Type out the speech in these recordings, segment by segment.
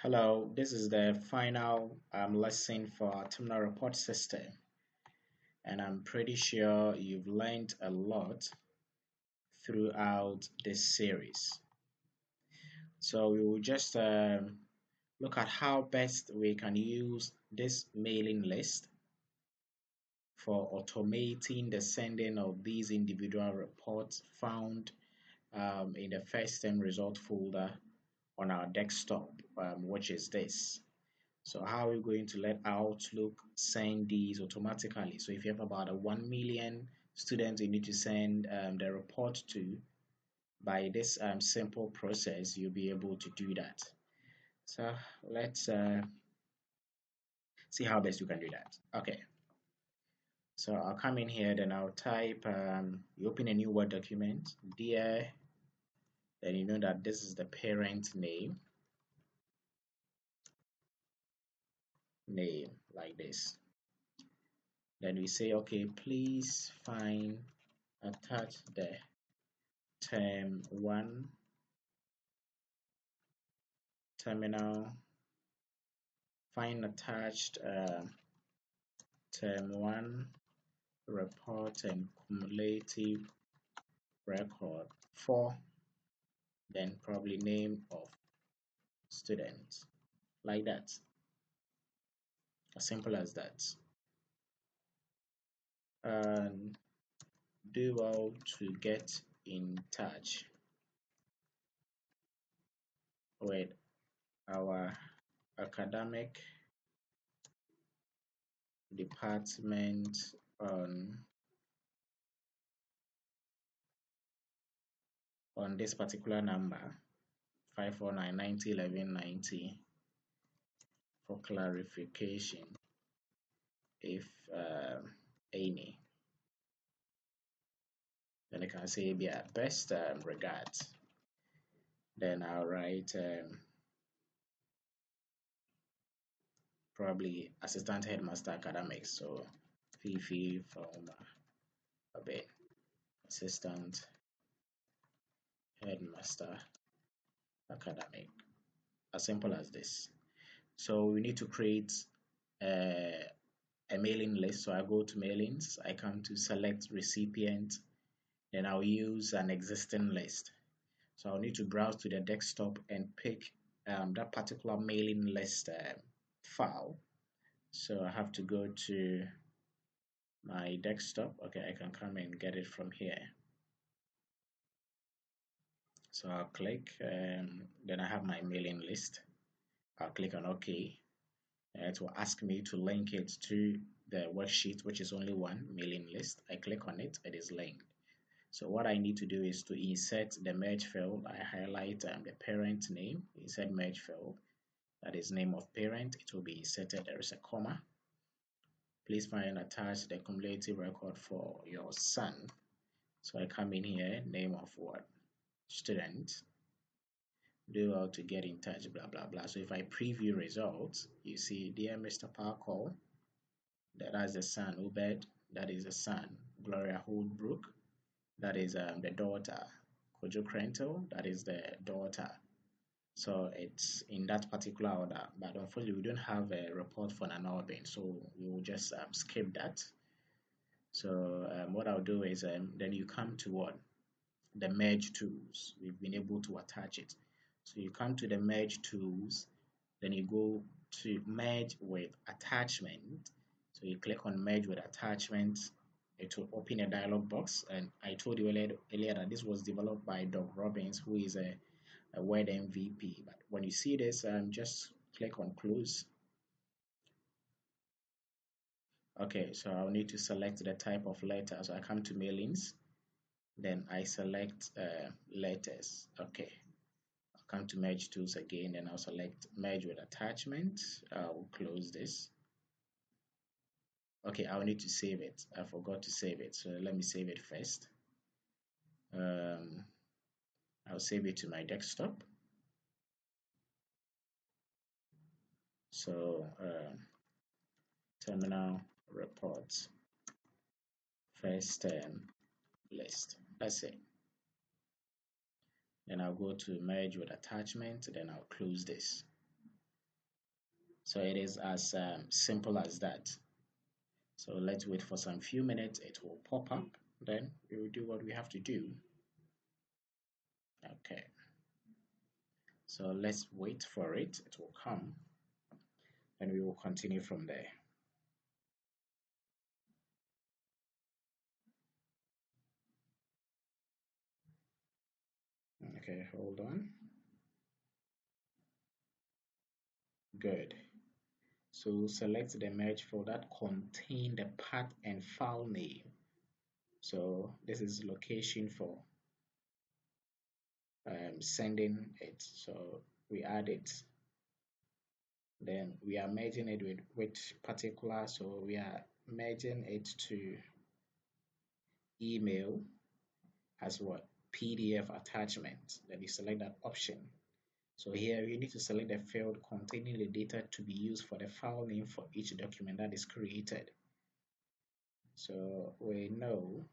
Hello, this is the final lesson for our terminal report system, and I'm pretty sure you've learned a lot throughout this series. So we will just look at how best we can use this mailing list for automating the sending of these individual reports found in the first term result folder on our desktop, which is this. So how are we going to let Outlook send these automatically? So if you have about a 1 million students you need to send the report to, by this simple process, you'll be able to do that. So let's see how best you can do that. Okay, so I'll come in here, then I'll type, you open a new Word document, dear, then you know that this is the parent name like this. Then we say, okay, please find attach the term 1 terminal, find attached term 1 report and cumulative record for, then probably name of student, like that, as simple as that. And do well to get in touch with our academic department on this particular number 549901190 for clarification if any. Then I can say be at best regards. Then I'll write probably assistant headmaster academics. So Fifi from Abe, assistant headmaster academic. As simple as this. So we need to create a mailing list. So I go to mailings, I come to select recipient, then I'll use an existing list. So I'll need to browse to the desktop and pick that particular mailing list file. So I have to go to my desktop. Okay, I can come and get it from here. So I'll click, then I have my mailing list. I'll click on OK. It will ask me to link it to the worksheet, which is only one mailing list. I click on it, it is linked. So what I need to do is to insert the merge field. I highlight the parent name, insert merge field. That is name of parent. It will be inserted. There is a comma. Please find and attach the cumulative record for your son. So I come in here, name of what? Student. Do how to get in touch, blah, blah, blah. So if I preview results, you see, dear Mr. Parkour, that is the son, Ubed, that is the son, Gloria Holdbrook, that is the daughter, Kojo Krentel, that is the daughter. So it's in that particular order, but unfortunately we don't have a report for an Albin, so we will just skip that. So what I'll do is then you come to what? The merge tools. We've been able to attach it. So you come to the merge tools, then you go to merge with attachment. So you click on merge with attachment. It will open a dialog box, and I told you earlier that this was developed by Doug Robbins, who is a Word MVP. But when you see this, just click on close. Okay, so I'll need to select the type of letter. So I come to mailings, then I select letters. Okay, I'll come to merge tools again, then I'll select merge with attachment. I'll close this. Okay, I'll need to save it. I forgot to save it, so let me save it first. I'll save it to my desktop. So terminal reports first term list. That's it. Then I'll go to merge with attachment, then I'll close this. So it is as simple as that. So let's wait for some few minutes. It will pop up. Then we will do what we have to do. Okay. So let's wait for it. It will come and we will continue from there. Okay, hold on. Good. So select the merge folder that contain the path and file name. So this is location for sending it. So we add it. Then we are merging it with which particular. So we are merging it to email as what? PDF attachment. Then you select that option. So here you need to select the field containing the data to be used for the file name for each document that is created. So we know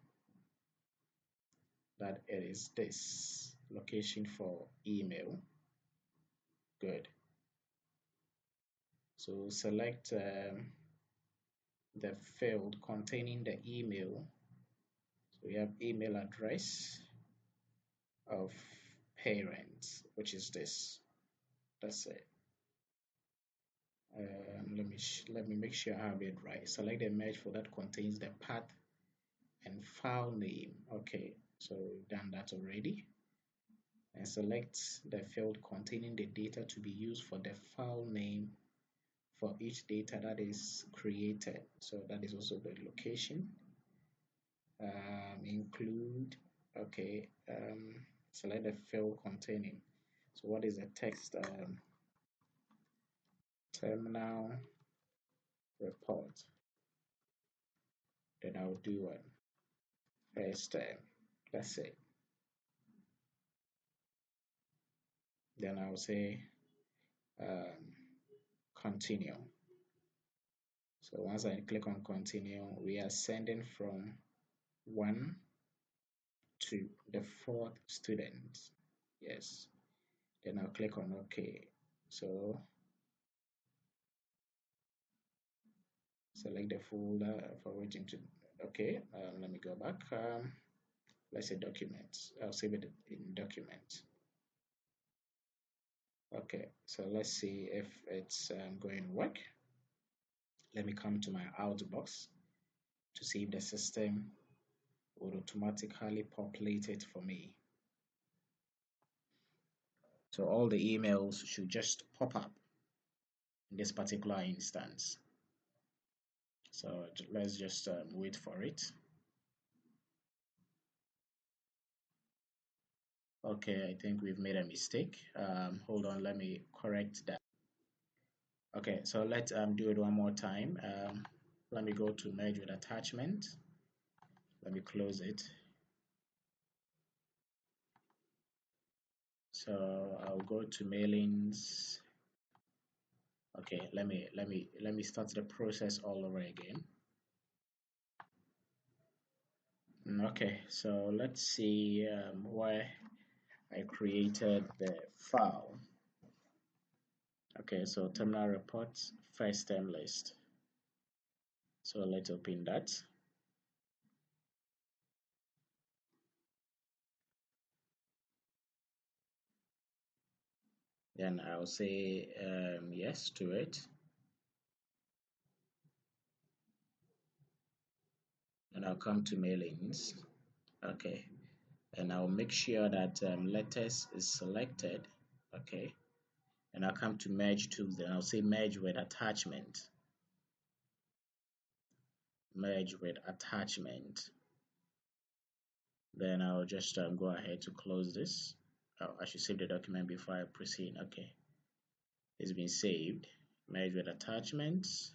that it is this location for email. Good. So select the field containing the email. So we have email address of parents, which is this. That's it. Let me make sure I have it right. Select the merge folder that contains the path and file name. Okay, so we've done that already. And select the field containing the data to be used for the file name for each data that is created. So that is also the location. Include, okay, select the field containing. So what is the text? Terminal report. Then I'll do one first time. That's it. Then I'll say um, continue. So once I click on continue, we are sending from 1 to the 4th student. Yes. Then I'll click on OK. So select the folder for waiting to. Okay. Let me go back. Let's say documents. I'll save it in documents. Okay. So let's see if it's going to work. Let me come to my outbox to see if the system would automatically populate it for me. So all the emails should just pop up in this particular instance. So let's just wait for it. Okay, I think we've made a mistake. Hold on, let me correct that. Okay, so let's do it one more time. Let me go to merge with attachment. Let me close it. So I'll go to mailings. Okay, let me start the process all over again. Okay, so let's see where I created the file. Okay, so terminal reports first term list. So let's open that. Then I'll say yes to it. And I'll come to mailings. Okay, and I'll make sure that letters is selected. Okay, and I'll come to merge tools. Then I'll say merge with attachment. Merge with attachment. Then I'll just go ahead to close this. Oh, I should save the document before I proceed. Okay, it's been saved. Merge with attachments.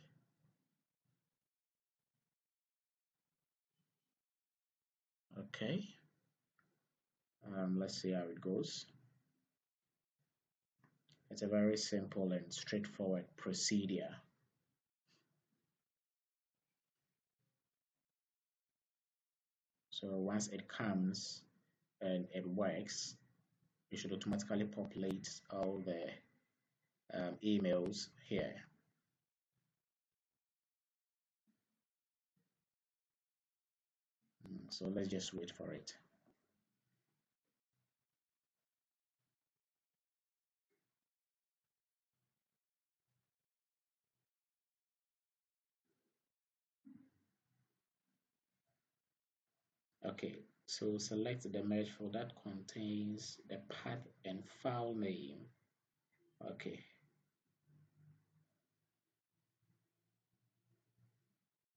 Okay, let's see how it goes. It's a very simple and straightforward procedure. So once it comes and it works, it should automatically populate all the emails here. So let's just wait for it. Okay, so select the merge file that contains the path and file name. Okay,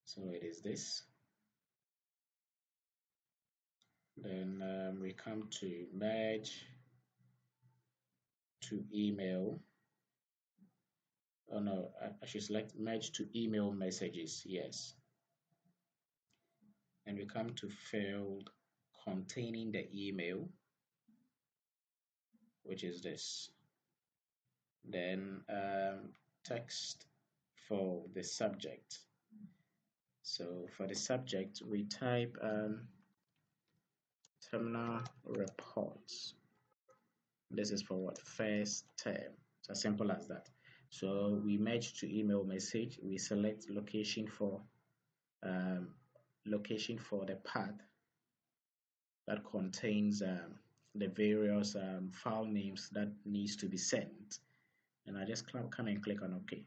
so it is this. Then we come to merge to email. Oh no, I should select merge to email messages. Yes. And we come to field containing the email, which is this. Then text for the subject. So for the subject, we type terminal reports. This is for what? First term. It's as simple as that. So we merge to email message. We select um, location for the path that contains the various file names that needs to be sent. And I just come and click on OK.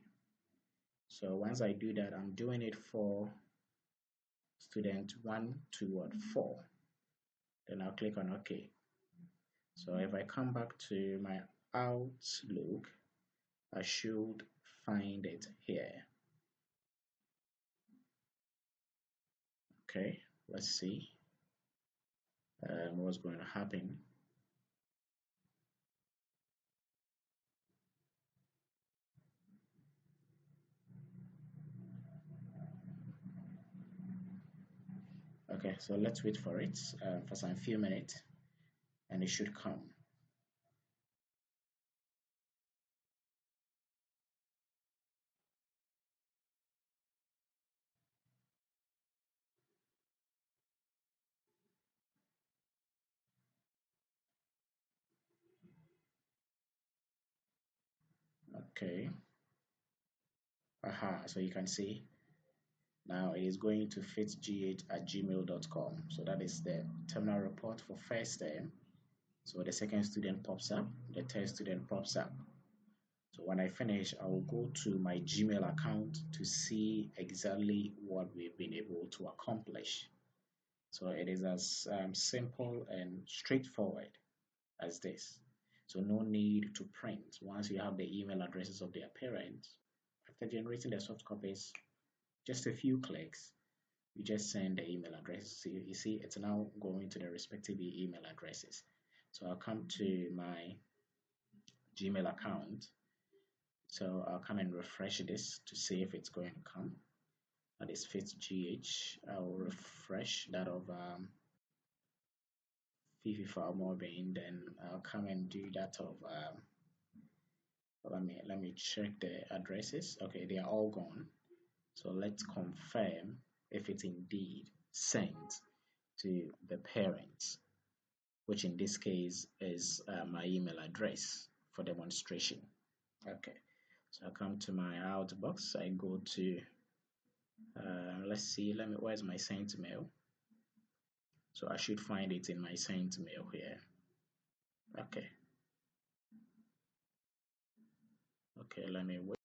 So once I do that, I'm doing it for student 1 to what 4. Then I'll click on OK. So if I come back to my Outlook, I should find it here. Okay, let's see what's going to happen. Okay, so let's wait for it for some few minutes and it should come. Okay, aha, so you can see now it is going to fitgh@gmail.com. So that is the terminal report for first term. So the second student pops up, the third student pops up. So when I finish, I will go to my Gmail account to see exactly what we've been able to accomplish. So it is as simple and straightforward as this. So no need to print. Once you have the email addresses of their parents, after generating the soft copies, just a few clicks, you just send the email address. So you see, it's now going to the respective email addresses. So I'll come to my Gmail account. So I'll come and refresh this to see if it's going to come. That is FitGH. I'll refresh that of Fifi Falmobin. Then I'll come and do that of let me check the addresses. Okay, they are all gone. So let's confirm if it's indeed sent to the parents, which in this case is my email address for demonstration. Okay, so I come to my outbox. I go to let's see. Where's my sent mail? So I should find it in my sent mail here. Okay. Okay, let me wait.